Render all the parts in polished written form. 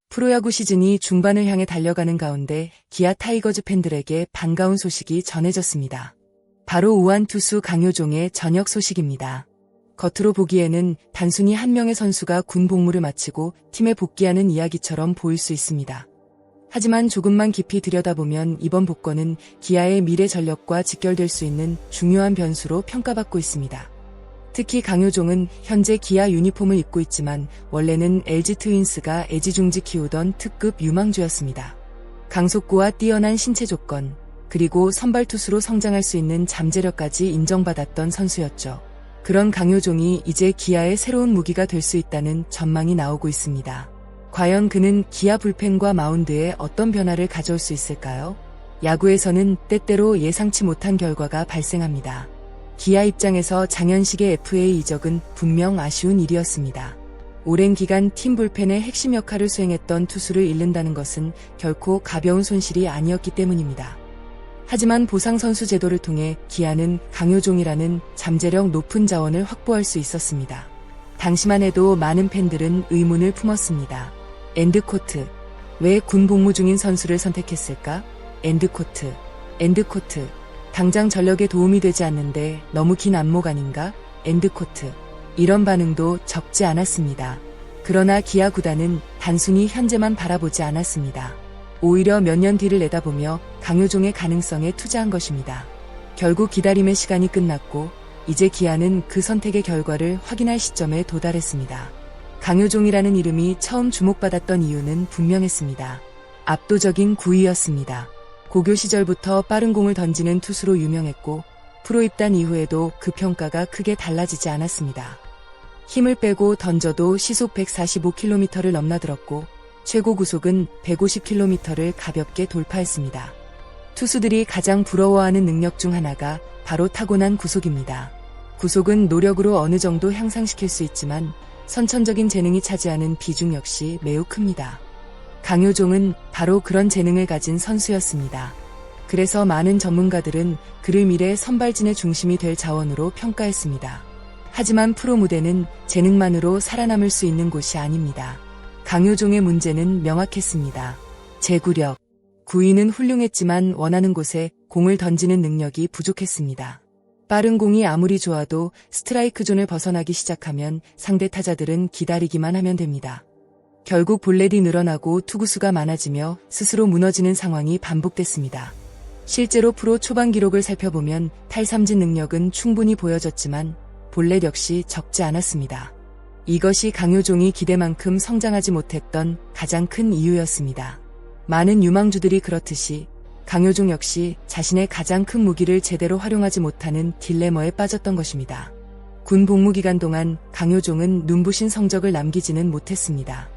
프로야구 시즌이 중반을 향해 달려가는 가운데 기아 타이거즈 팬들에게 반가운 소식이 전해졌습니다. 바로 우완 투수 강효종의 전역 소식입니다. 겉으로 보기에는 단순히 한 명의 선수가 군 복무를 마치고 팀에 복귀하는 이야기처럼 보일 수 있습니다. 하지만 조금만 깊이 들여다보면 이번 복권은 기아의 미래 전력과 직결될 수 있는 중요한 변수로 평가받고 있습니다. 특히 강효종은 현재 기아 유니폼을 입고 있지만 원래는 LG 트윈스가 애지중지 키우던 특급 유망주였습니다. 강속구와 뛰어난 신체 조건, 그리고 선발 투수로 성장할 수 있는 잠재력까지 인정받았던 선수였죠. 그런 강효종이 이제 기아의 새로운 무기가 될 수 있다는 전망이 나오고 있습니다. 과연 그는 기아 불펜과 마운드에 어떤 변화를 가져올 수 있을까요? 야구에서는 때때로 예상치 못한 결과가 발생합니다. 기아 입장에서 장현식의 FA 이적은 분명 아쉬운 일이었습니다. 오랜 기간 팀 불펜의 핵심 역할을 수행했던 투수를 잃는다는 것은 결코 가벼운 손실이 아니었기 때문입니다. 하지만 보상선수 제도를 통해 기아는 강효종이라는 잠재력 높은 자원을 확보할 수 있었습니다. 당시만 해도 많은 팬들은 의문을 품었습니다. 엔드코트. 왜 군 복무 중인 선수를 선택했을까? 엔드코트. 당장 전력에 도움이 되지 않는데 너무 긴 안목 아닌가? 엔드코트. 이런 반응도 적지 않았습니다. 그러나 기아 구단은 단순히 현재만 바라보지 않았습니다. 오히려 몇 년 뒤를 내다보며 강효종의 가능성에 투자한 것입니다. 결국 기다림의 시간이 끝났고 이제 기아는 그 선택의 결과를 확인할 시점에 도달했습니다. 강효종이라는 이름이 처음 주목받았던 이유는 분명했습니다. 압도적인 구위였습니다. 고교 시절부터 빠른 공을 던지는 투수로 유명했고 프로 입단 이후에도 그 평가가 크게 달라지지 않았습니다. 힘을 빼고 던져도 시속 145km를 넘나들었고 최고 구속은 150km를 가볍게 돌파했습니다. 투수들이 가장 부러워하는 능력 중 하나가 바로 타고난 구속입니다. 구속은 노력으로 어느 정도 향상시킬 수 있지만 선천적인 재능이 차지하는 비중 역시 매우 큽니다. 강효종은 바로 그런 재능을 가진 선수였습니다. 그래서 많은 전문가들은 그를 미래 선발진의 중심이 될 자원으로 평가했습니다. 하지만 프로 무대는 재능만으로 살아남을 수 있는 곳이 아닙니다. 강효종의 문제는 명확했습니다. 제구력. 구위는 훌륭했지만 원하는 곳에 공을 던지는 능력이 부족했습니다. 빠른 공이 아무리 좋아도 스트라이크 존을 벗어나기 시작하면 상대 타자들은 기다리기만 하면 됩니다. 결국 볼넷이 늘어나고 투구수가 많아지며 스스로 무너지는 상황이 반복됐습니다. 실제로 프로 초반 기록을 살펴보면 탈삼진 능력은 충분히 보여졌지만 볼넷 역시 적지 않았습니다. 이것이 강효종이 기대만큼 성장하지 못했던 가장 큰 이유였습니다. 많은 유망주들이 그렇듯이 강효종 역시 자신의 가장 큰 무기를 제대로 활용하지 못하는 딜레마에 빠졌던 것입니다. 군 복무 기간 동안 강효종은 눈부신 성적을 남기지는 못했습니다.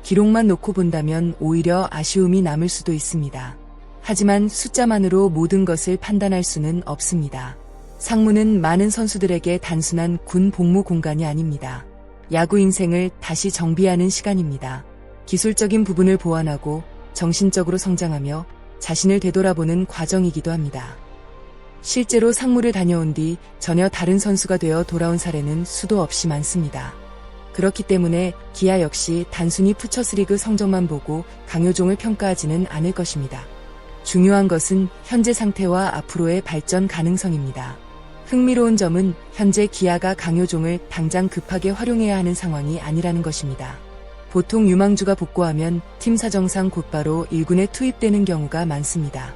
기록만 놓고 본다면 오히려 아쉬움이 남을 수도 있습니다. 하지만 숫자만으로 모든 것을 판단할 수는 없습니다. 상무는 많은 선수들에게 단순한 군 복무 공간이 아닙니다. 야구 인생을 다시 정비하는 시간입니다. 기술적인 부분을 보완하고 정신적으로 성장하며 자신을 되돌아보는 과정이기도 합니다. 실제로 상무를 다녀온 뒤 전혀 다른 선수가 되어 돌아온 사례는 수도 없이 많습니다. 그렇기 때문에 기아 역시 단순히 푸처스리그 성적만 보고 강효종을 평가하지는 않을 것입니다. 중요한 것은 현재 상태와 앞으로의 발전 가능성입니다. 흥미로운 점은 현재 기아가 강효종을 당장 급하게 활용해야 하는 상황이 아니라는 것입니다. 보통 유망주가 복구하면 팀 사정상 곧바로 1군에 투입되는 경우가 많습니다.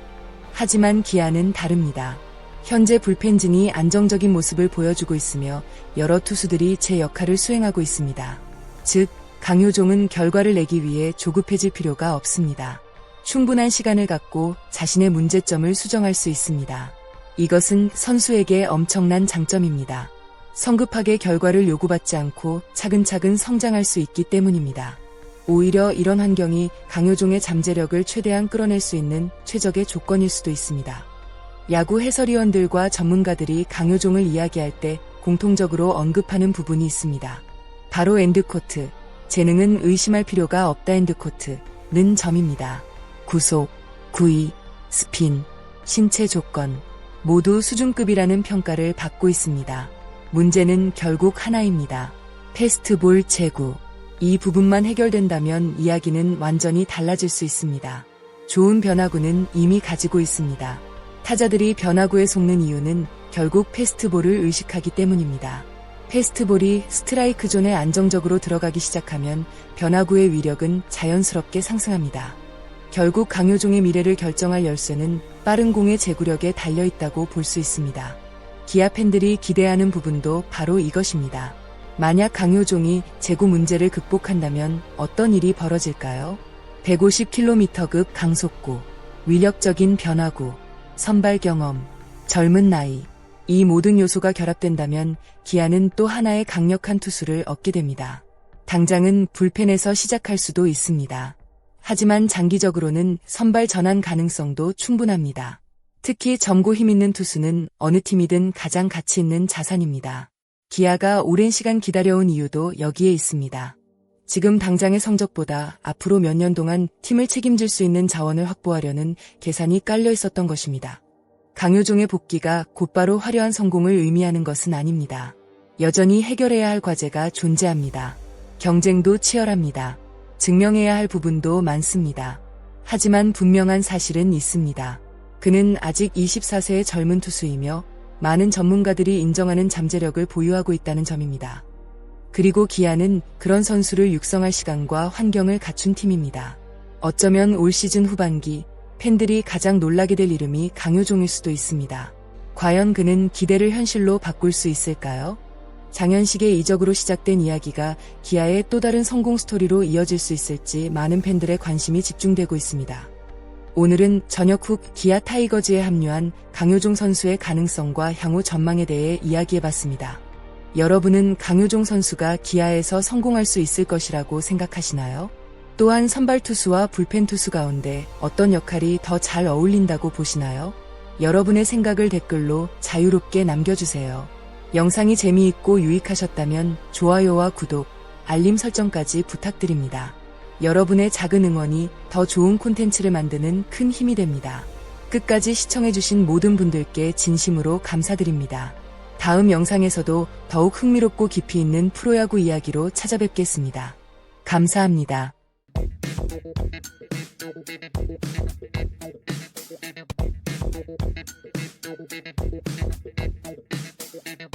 하지만 기아는 다릅니다. 현재 불펜진이 안정적인 모습을 보여주고 있으며 여러 투수들이 제 역할을 수행하고 있습니다. 즉, 강효종은 결과를 내기 위해 조급해질 필요가 없습니다. 충분한 시간을 갖고 자신의 문제점을 수정할 수 있습니다. 이것은 선수에게 엄청난 장점입니다. 성급하게 결과를 요구받지 않고 차근차근 성장할 수 있기 때문입니다. 오히려 이런 환경이 강효종의 잠재력을 최대한 끌어낼 수 있는 최적의 조건일 수도 있습니다. 야구 해설위원들과 전문가들이 강효종을 이야기할 때 공통적으로 언급하는 부분이 있습니다. 바로 엔드코트. 재능은 의심할 필요가 없다 엔드코트는 점입니다. 구속, 구위, 스핀, 신체 조건 모두 수준급이라는 평가를 받고 있습니다. 문제는 결국 하나입니다. 패스트볼 제구. 이 부분만 해결된다면 이야기는 완전히 달라질 수 있습니다. 좋은 변화구는 이미 가지고 있습니다. 타자들이 변화구에 속는 이유는 결국 패스트볼을 의식하기 때문입니다. 패스트볼이 스트라이크 존에 안정적으로 들어가기 시작하면 변화구의 위력은 자연스럽게 상승합니다. 결국 강효종의 미래를 결정할 열쇠는 빠른 공의 제구력에 달려있다고 볼 수 있습니다. 기아 팬들이 기대하는 부분도 바로 이것입니다. 만약 강효종이 제구 문제를 극복한다면 어떤 일이 벌어질까요? 150km급 강속구, 위력적인 변화구, 선발 경험, 젊은 나이, 이 모든 요소가 결합된다면 기아는 또 하나의 강력한 투수를 얻게 됩니다. 당장은 불펜에서 시작할 수도 있습니다. 하지만 장기적으로는 선발 전환 가능성도 충분합니다. 특히 젊고 힘있는 투수는 어느 팀이든 가장 가치 있는 자산입니다. 기아가 오랜 시간 기다려온 이유도 여기에 있습니다. 지금 당장의 성적보다 앞으로 몇 년 동안 팀을 책임질 수 있는 자원을 확보하려는 계산이 깔려 있었던 것입니다. 강효종의 복귀가 곧바로 화려한 성공을 의미하는 것은 아닙니다. 여전히 해결해야 할 과제가 존재합니다. 경쟁도 치열합니다. 증명해야 할 부분도 많습니다. 하지만 분명한 사실은 있습니다. 그는 아직 24세의 젊은 투수이며 많은 전문가들이 인정하는 잠재력을 보유하고 있다는 점입니다. 그리고 기아는 그런 선수를 육성할 시간과 환경을 갖춘 팀입니다. 어쩌면 올 시즌 후반기 팬들이 가장 놀라게 될 이름이 강효종일 수도 있습니다. 과연 그는 기대를 현실로 바꿀 수 있을까요? 장현식의 이적으로 시작된 이야기가 기아의 또 다른 성공 스토리로 이어질 수 있을지 많은 팬들의 관심이 집중되고 있습니다. 오늘은 저녁 후 기아 타이거즈에 합류한 강효종 선수의 가능성과 향후 전망에 대해 이야기해봤습니다. 여러분은 강효종 선수가 기아에서 성공할 수 있을 것이라고 생각하시나요? 또한 선발 투수와 불펜 투수 가운데 어떤 역할이 더 잘 어울린다고 보시나요? 여러분의 생각을 댓글로 자유롭게 남겨주세요. 영상이 재미있고 유익하셨다면 좋아요와 구독, 알림 설정까지 부탁드립니다. 여러분의 작은 응원이 더 좋은 콘텐츠를 만드는 큰 힘이 됩니다. 끝까지 시청해주신 모든 분들께 진심으로 감사드립니다. 다음 영상에서도 더욱 흥미롭고 깊이 있는 프로야구 이야기로 찾아뵙겠습니다. 감사합니다.